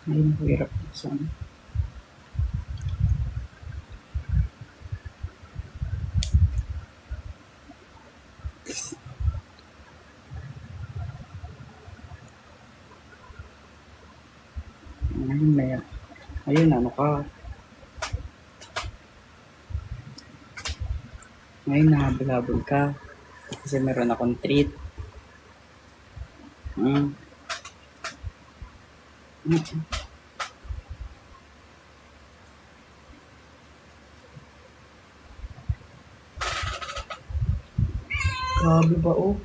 Ayun, hirap sa ayun na yan. Ayun, ano ka. Ngayon, nahabol-habol ka. Kasi meron akong treat. Mm. Mm. Grabe ba, oh.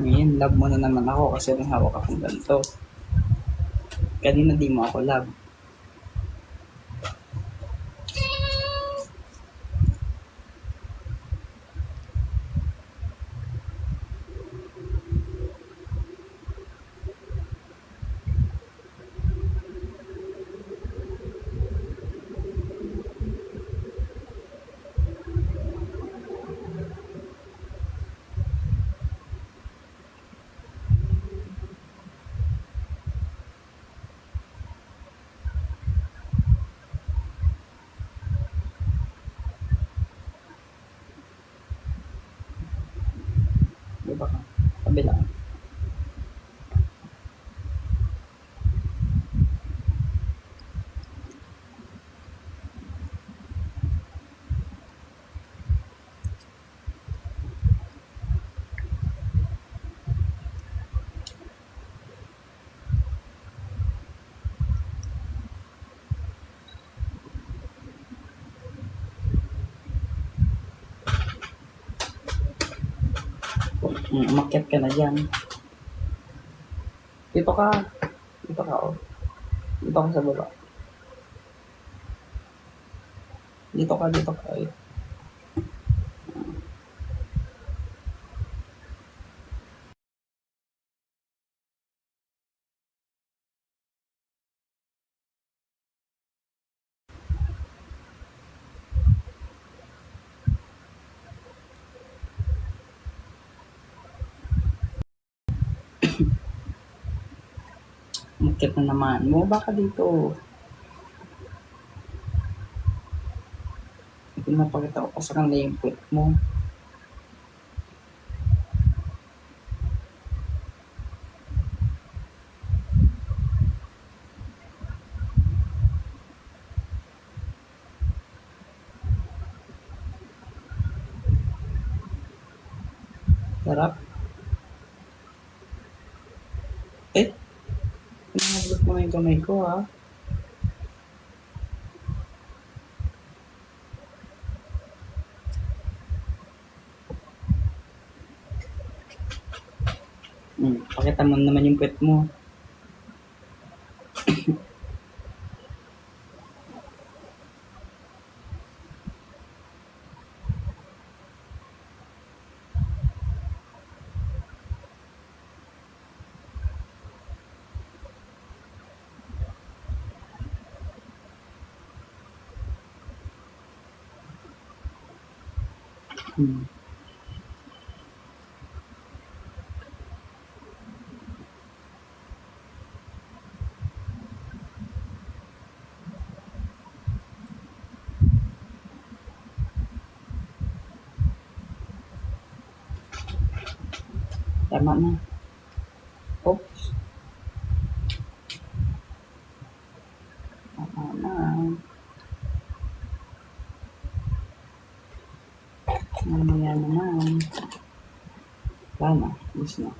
Ngayon, love mo na naman ako kasi may hawak akong ganito. Kanina di mo ako love. Di ba ka? Kabila. Umakyat ka na dyan. Dito ka. Dito ka, oh. Dito ka sa baba. Dito ka, dito ka. Ay. Umakyat na naman. Bumaba ka dito. Pinapakita ko pa sa kanila yung puwet mo. Sarap. Eh, pinahablot mo na yung kamay ko, ha? Pakita mo naman yung puwet mo. Hmm. Tama na. Oops. Tama na. Mamaya naman. Wala na. Gusto na.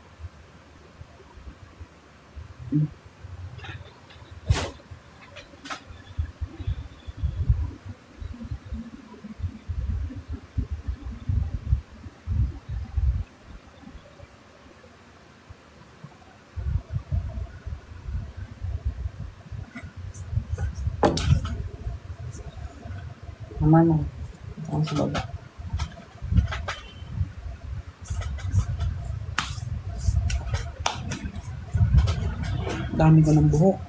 Tama na. Tama sa baba. dami ko ng buhok.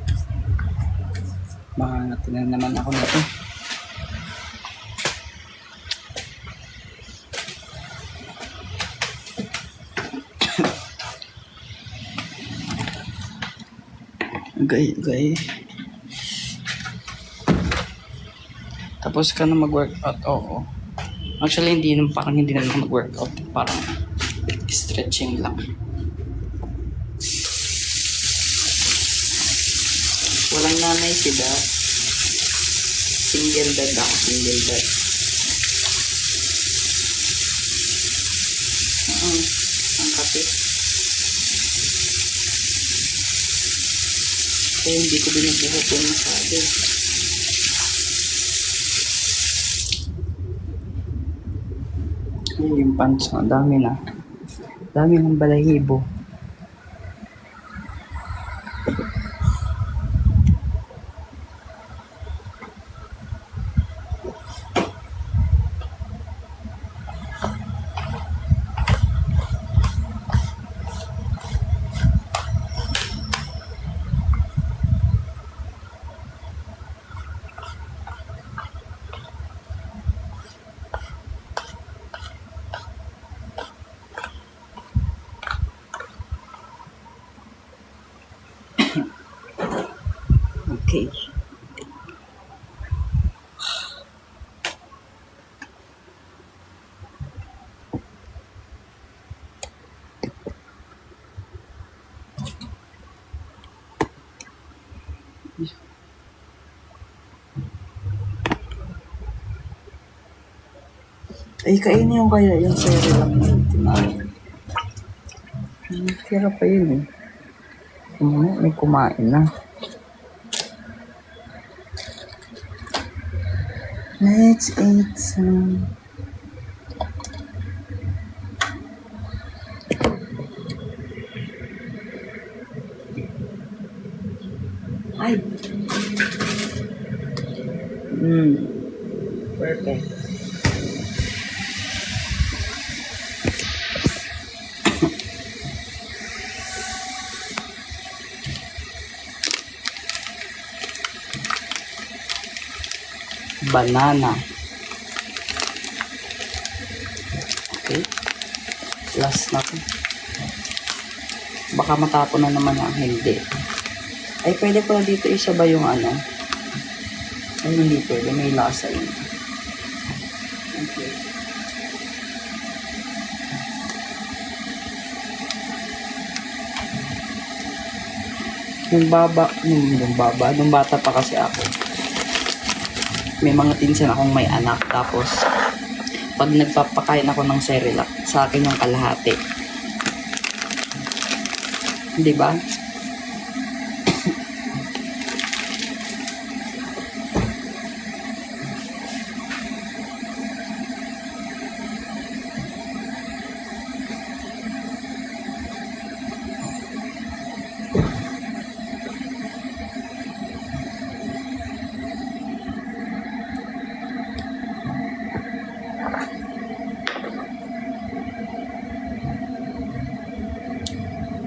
Baka natinan naman ako nito. Gay. Tapos ka na mag-workout? Oo. Actually, parang hindi na ako mag-workout. Parang stretching lang. Walang nanay si Dad. Single dad ako, single dad. Ang kapit. Kaya hindi ko binubuhot yung masyado. Ayun yung pants mo. Dami na. Dami ng balahibo. Okay. Ay, kainin yung kaya yung cereal lang yun. Tira pa yun eh. May kumain na. Let's eat some. Ay. Perfect. Banana. Okay. Last na to. Baka matapon na naman ang hindi. Ay, pwede pala dito isabay yung ano. Ay, hindi pwede. May lasa yun. Okay. Nung bata pa kasi ako, may mga pinsan akong may anak. Tapos, pag nagpapakain ako ng Cerelac, sa akin yung kalahati. Di ba?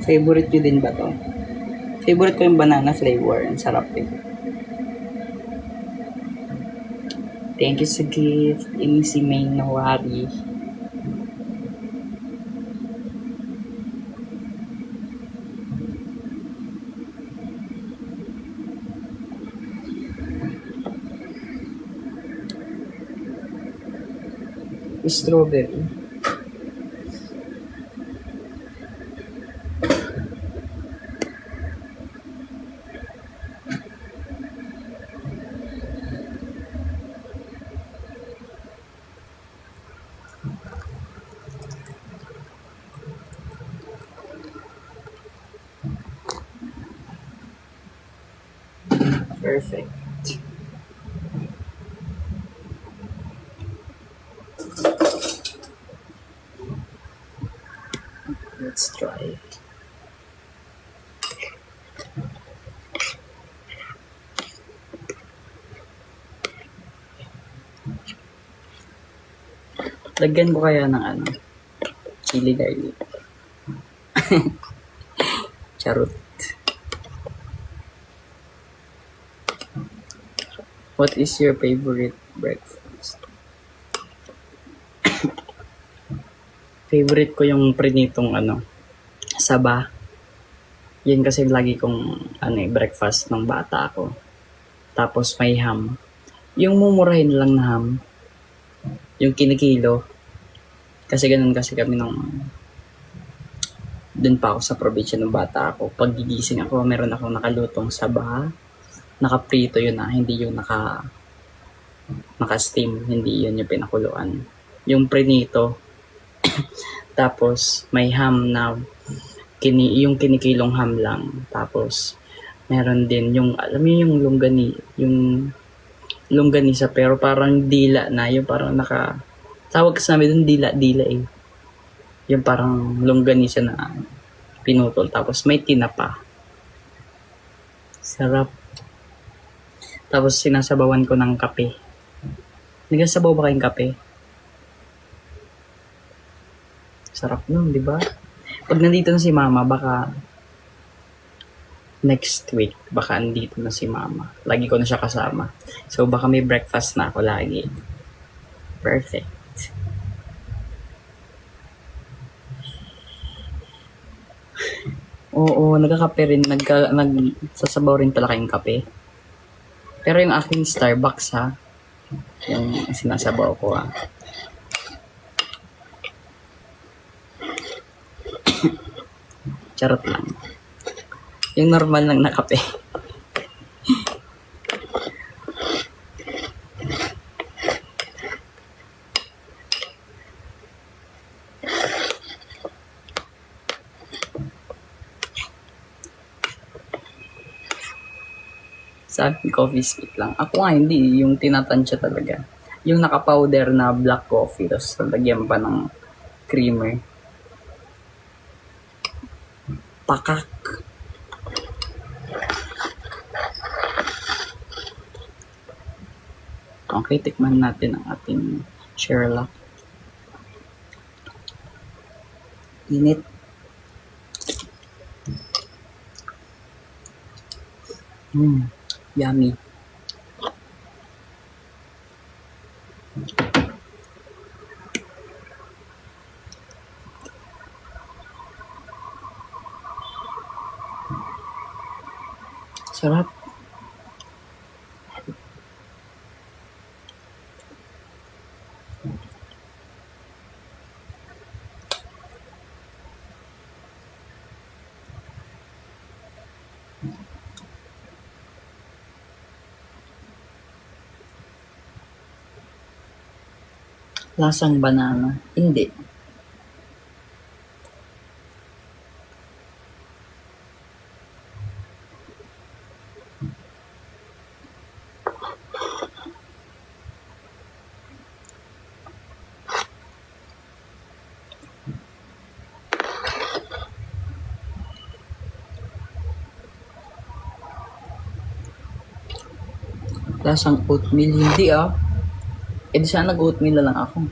Favorite nyo din ba to? Favorite ko yung banana flavor. Ang sarap eh. Thank you sa gift. Ini si May Nawari. Strawberry. Perfect. Let's try it. Lagyan mo kaya ng ano? Chili garlic. Charot. What is your favorite breakfast? Favorite ko yung prinitong saba. Yun kasi lagi kong breakfast ng bata ako. Tapos may ham. Yung mumurahin lang na ham. Yung kinikilo. Kasi ganun kasi kami dun pa ako sa probinsya ng bata ako. Pag gigising ako, meron akong nakalutong saba. Nakaprito yun hindi yung naka-steam. Hindi yun yung pinakuluan. Yung prinito. Tapos may ham na yung kinikilong ham lang. Tapos meron din yung, alam mo yung longganisa pero parang dila na. Yung parang tawag kasi namin dun dila eh. Yung parang longganisa na pinutol. Tapos may tinapa. Sarap. Tapos sinasabawan ko ng kape. Nagsasabaw ba kayong kape? Sarap nun, di ba? Pag nandito na si mama, baka next week, baka andito na si mama. Lagi ko na siya kasama. So, baka may breakfast na ako lagi. Perfect. Oo, nagkakape rin. Nagsasabaw rin pala kayong kape. Pero yung aking Starbucks yung sinasabaw ko Charot lang. Yung normal lang na kape. Sa akin, coffee sweet lang. Ako nga hindi, yung tinatansya talaga. Yung naka-powder na black coffee, tapos talagyan pa ng creamer. Pakak. Okay, tikman natin ang ating Sherlock. Init. Yummy. Sarap. Lasang banana. Hindi. Lasang oatmeal. Hindi Eh di sana nag-oatmeal na lang ako.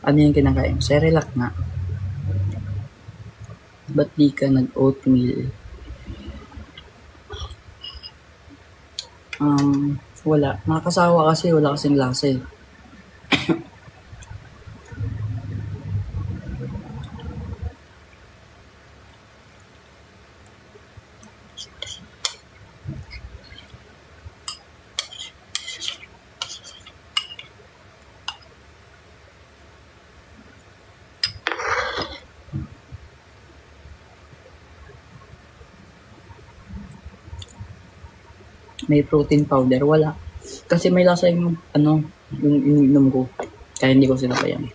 Ano yung kinakain? Cerelac nga. Ba't di ka nag-oatmeal? Wala. Nakakasawa kasi wala kasing lasa eh. May protein powder, wala. Kasi may lasa yung yung ininom ko. Kaya hindi ko sinabayan.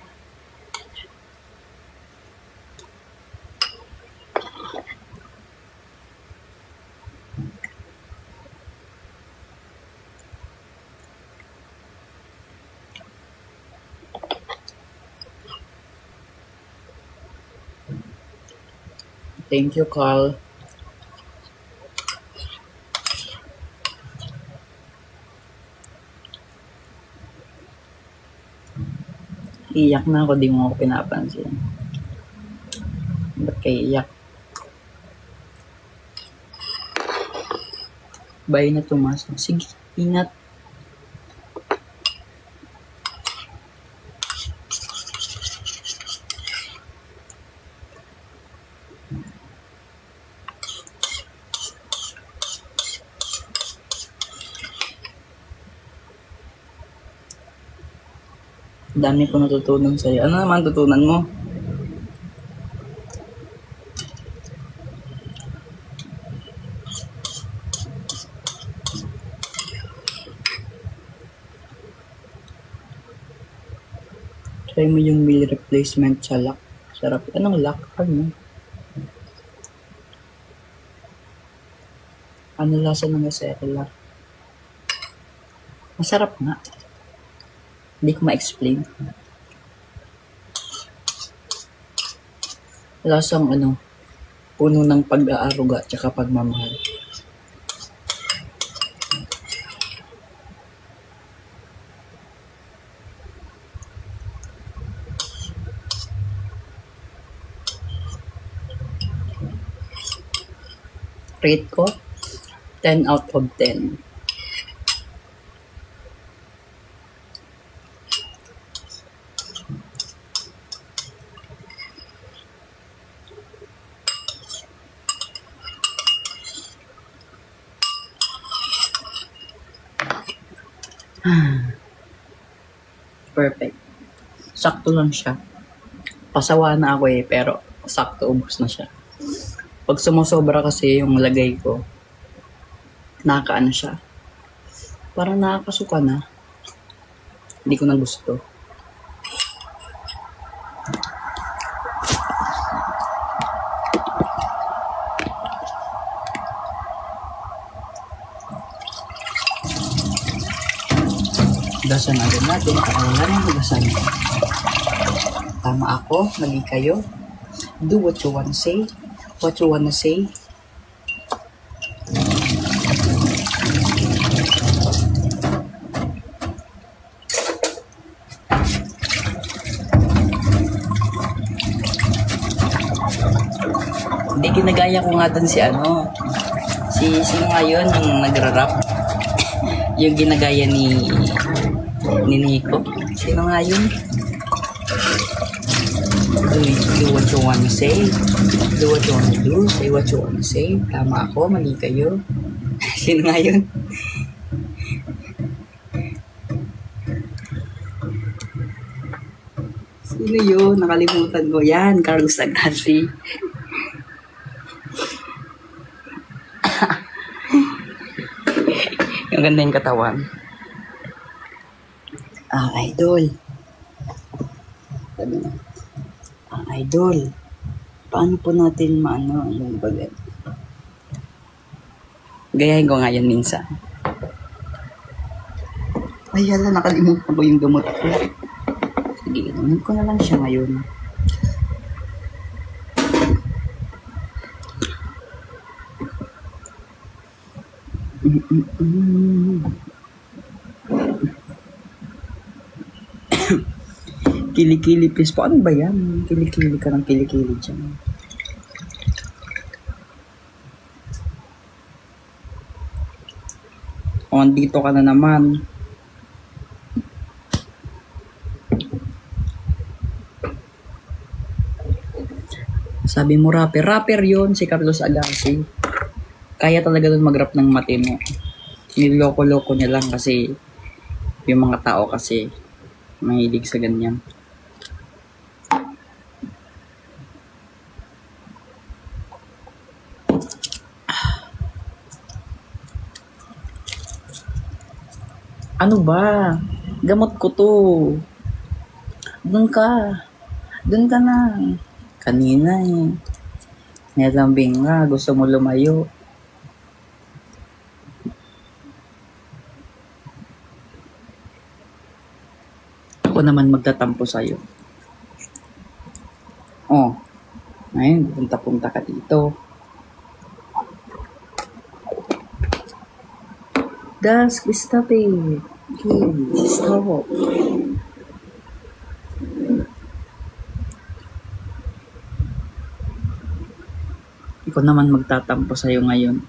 Thank you, Carl. Iyak na ako, di mo ako pinapansin. Ba't kayo iyak? Bay na tumaso. Sige, ingat. Dami ko natutunan sa'yo. Ano naman tutunan mo? Try mo yung meal replacement sa lock. Sarap. Anong lock? Ano? Ano lasa ng Acetylak? Masarap nga. Hindi ko ma-explain. Lasang puno ng pag-aaruga tsaka pagmamahal. Rate ko, 10 out of 10. Perfect. Sakto lang siya. Pasawa na ako pero sakto ubos na siya. Pag sumusobra kasi yung lagay ko, nakakaano siya. Parang nakakasuka na. Hindi ko na gusto. Dasan agad natin. Wala nang dasan. Tama ako. Mali kayo. Do what you wanna say. What you wanna say. Hindi, ginagaya ko nga dun si sino nga yun yung nagra-rap, yung ginagaya ni Nico. Sino nga yun? Do what you wanna say. Do what you wanna do. Say what you wanna say. Tama ako, mali kayo. Sino nga yun? Sino yun? Nakalimutan ko. Yan, Carlos Agati. Yung ganda yung katawan. Idol. Sabi na. Idol. Paano po natin yung bagat? Gayahin ko nga yan minsan. Ay, hala, nakalimutan ko yung gamot ko. Sige, inumin ko na lang siya ngayon. Kilikili please po. Ano ba yan? Kilikili ka ng kilikili dyan. O, andito ka na naman. Sabi mo rapper. Rapper yun, si Carlos Agassi. Kaya talaga dun mag-rap ng matino. Niloko-loko niya lang kasi yung mga tao kasi mahilig sa ganyan. Ano ba? Gamot ko to. Doon ka. Doon ka na. Kanina Nilambing nga. Gusto mo lumayo. Ako naman magtatampo sa'yo. Oh. Ayun, punta-punta ka dito. Gus, stop it. Please, stop. Ikaw naman magtatampo sa'yo ngayon.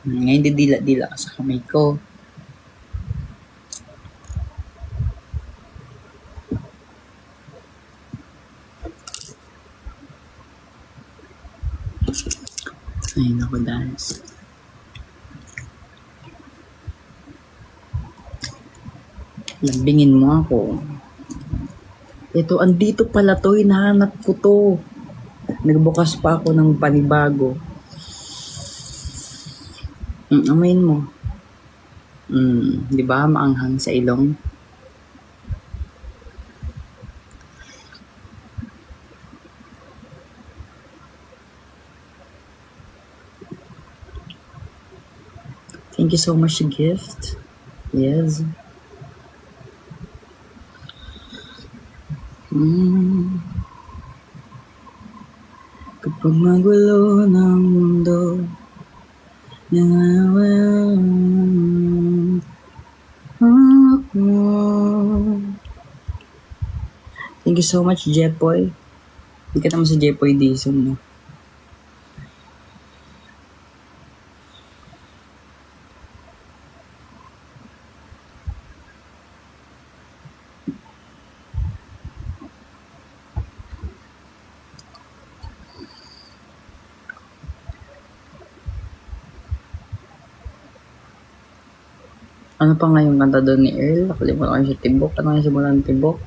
Ngayon didila-dila ka sa kamay ko. Ay, naku, dance. Lambingin mo ako. Ito, andito pala to. Hinahanap ko to. Nagbukas pa ako ng panibago. Amayin mo. Di ba maanghang sa ilong? Thank you so much, gift. Yes. Kapag magulo ng mundo, thank you so much, Jepoy. Hindi ka naman si Jepoy Dizon, no? Ano pa nga yung kanta doon ni Earl? Nakalimutan ko siya, Tibok. Ano nga yung simulan ng Tibok?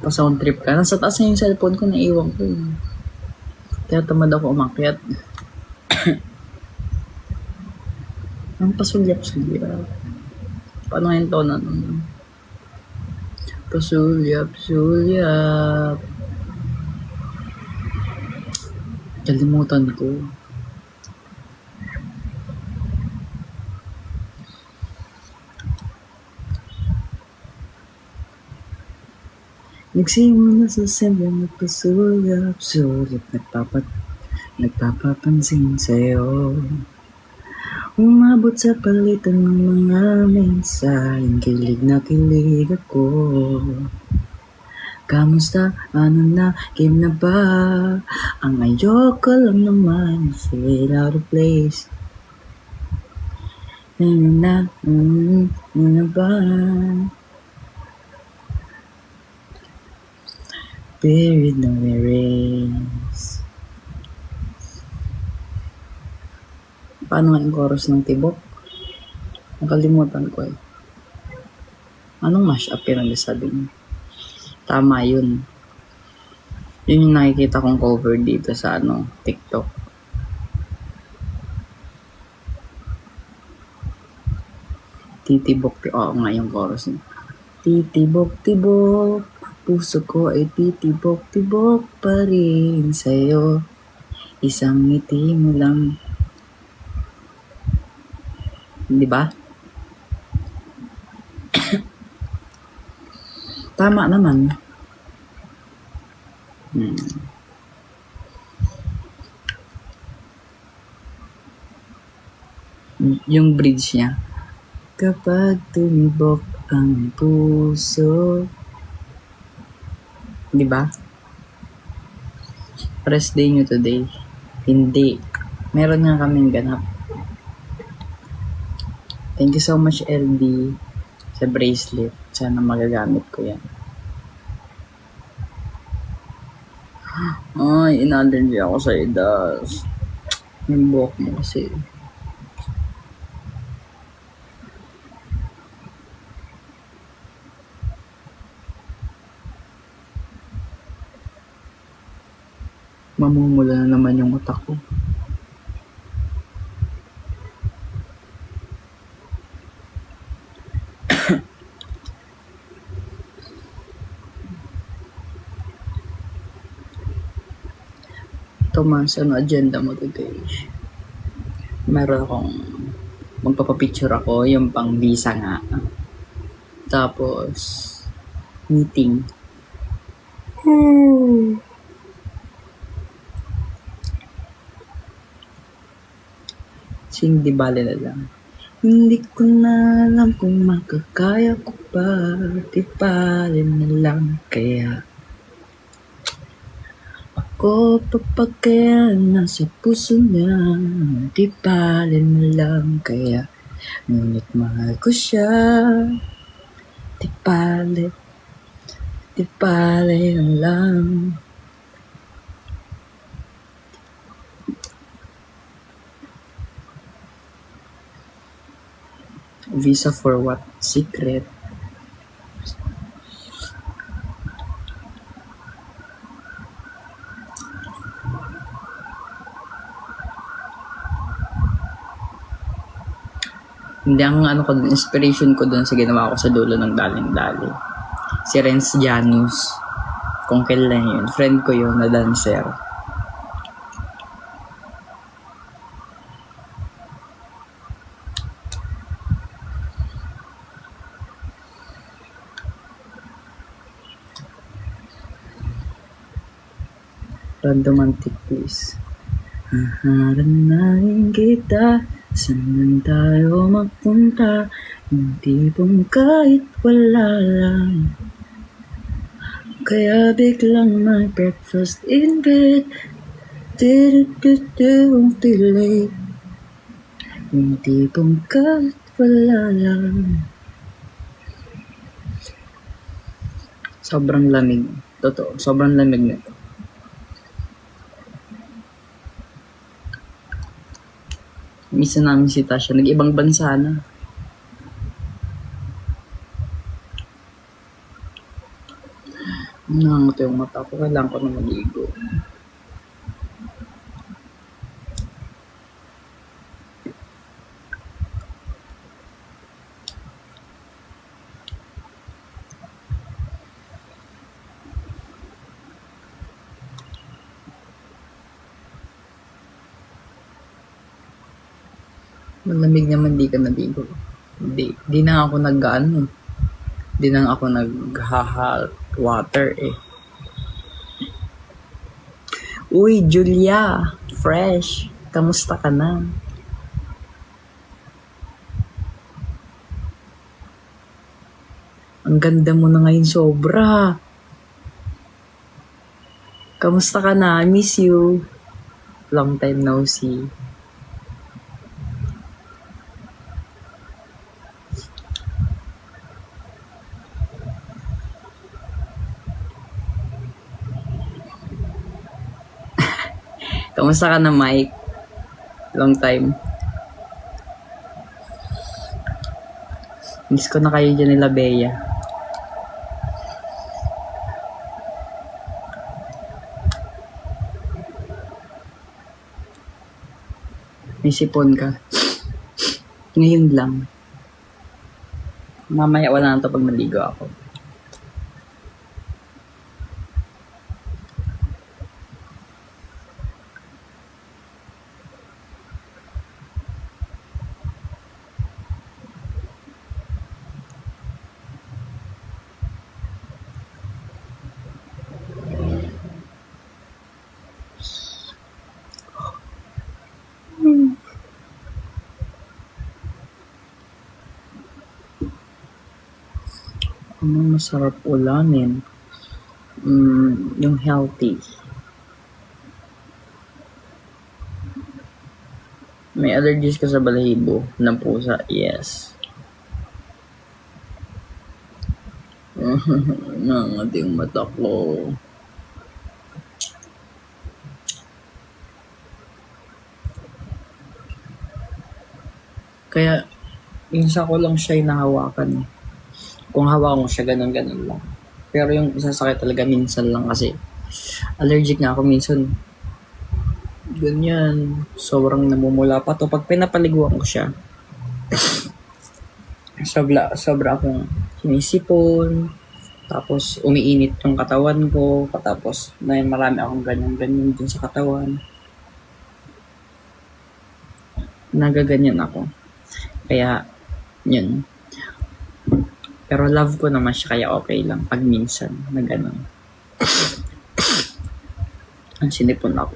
Pa-sound trip ka. Nasa taas na yung cellphone ko, naiwan ko yun. Kaya tamad ako umakyat. Ang pasulyap-sulyap. Paano nga yung tono nun? Pasulyap-sulyap. Kalimutan ko. Nagsimula sa sembla, nagpasulyap-sulyap, nagpapapansin sa'yo. Umabot sa palitan ng mga mensaheng kilig na kilig ako. Kamusta? Ano na? Game na ba? Ang ayoko lang naman, feel out of place. Ano na ba? Buried no erase. Paano nga yung chorus ng Tibok? Nakalimutan ko eh. Anong mashup yun ang sabi niya? Tama yun. Yun yung nakikita kong cover dito sa TikTok. Titibok, oo nga yung chorus niya. Titibok-tibok, puso ko ay titibok-tibok pa rin sa'yo. Isang ngiti mo lang. Di ba? Tama naman. Yung bridge niya. Kapag tumibok ang puso. Di ba? Rest day nyo today. Hindi. Meron nga kaming ganap. Thank you so much, LD, sa bracelet. Sana magagamit ko yan. Ay, in-allergy ako sa idas. Yung buhok mo kasi. Mamumula na naman yung utak ko. Thomas, ano agenda mo today? Meron akong magpapapicture ako, yung pang visa nga. Tapos, meeting. Sing di bale na lang. Hindi ko na alam kung makakaya ko pa, di bale na lang kaya. Ako papagkaya nasa puso niya, di bale na lang kaya. Ngunit mahal ko siya, di bale na lang. Visa for what? Secret. Hindi, ang ano ko dun, inspiration ko dun sa ginawa ko sa dulo ng Daling-Dali. Si Renz Janus. Kung kailan yun. Friend ko yun na dancer. Romantic please. Haharap na rin kita, saan tayo magpunta? Hindi pong kahit wala lang. Kaya biglang may breakfast in bed. Won't be late. Hindi pong kahit wala lang. Sobrang lamig. Totoo, sobrang lamig nito. Misa namin si Tasha, nag-ibang bansa na. Nangangot yung mata ko, kailangan ko na maligo. Malamig naman di ka naligo. Di na ako nag-ano. Di na ako nag-hot water eh. Uy, Julia! Fresh! Kamusta ka na? Ang ganda mo na ngayon sobra. Kamusta ka na? I miss you. Long time no see. Kamusta ka na, Mike? Long time. Miss ko na kayo dyan nila, Bea. May sipon ka. Ngayon lang. Mamaya wala na to pag naligo ako. Ano masarap ulamin? Yung healthy. May allergies ka sa balahibo ng pusa? Yes. Nangangat yung mata ko. Kaya, minsan ko lang siya nahawakan. Kung hawakan ko siya, ganun-ganun lang. Pero yung isasakit talaga minsan lang kasi allergic na ako minsan. Ganyan. Sobrang namumula pa to. Pag pinapaliguan ko siya, sobra akong sinisipon. Tapos umiinit yung katawan ko. Tapos marami akong ganyan-ganyan dun sa katawan. Nagaganyan ako. Kaya, yun. Pero love ko naman siya, kaya okay lang pag minsan na ganun. Ang sinipon ako.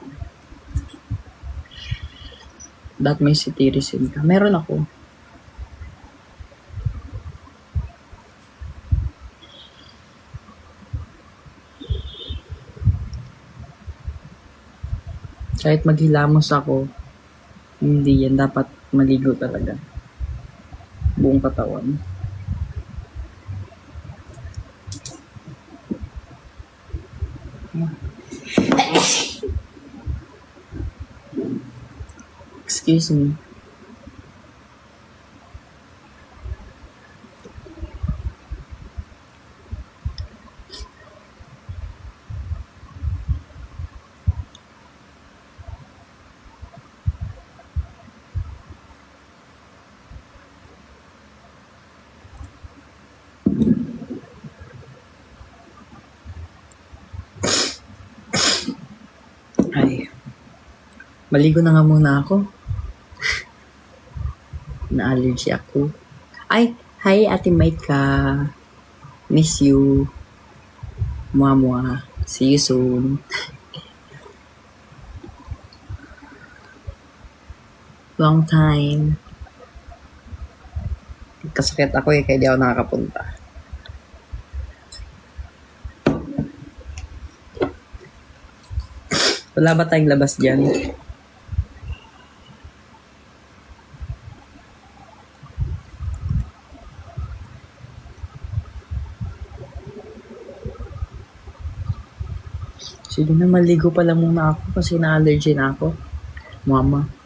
That may citizen ka. Meron ako. Kahit maghilamos ako, hindi yan. Dapat maligo talaga. Buong katawan. Excuse me. Ay. Maligo na nga muna ako. Na-allergy ako. Ay, hi Ate Maika. Miss you. Mua. See you soon. Long time. Kasakit ako kaya di ako nakakapunta. Wala ba tayong labas dyan? Sige na, maligo pala muna ako kasi na-allergy na ako. Mama.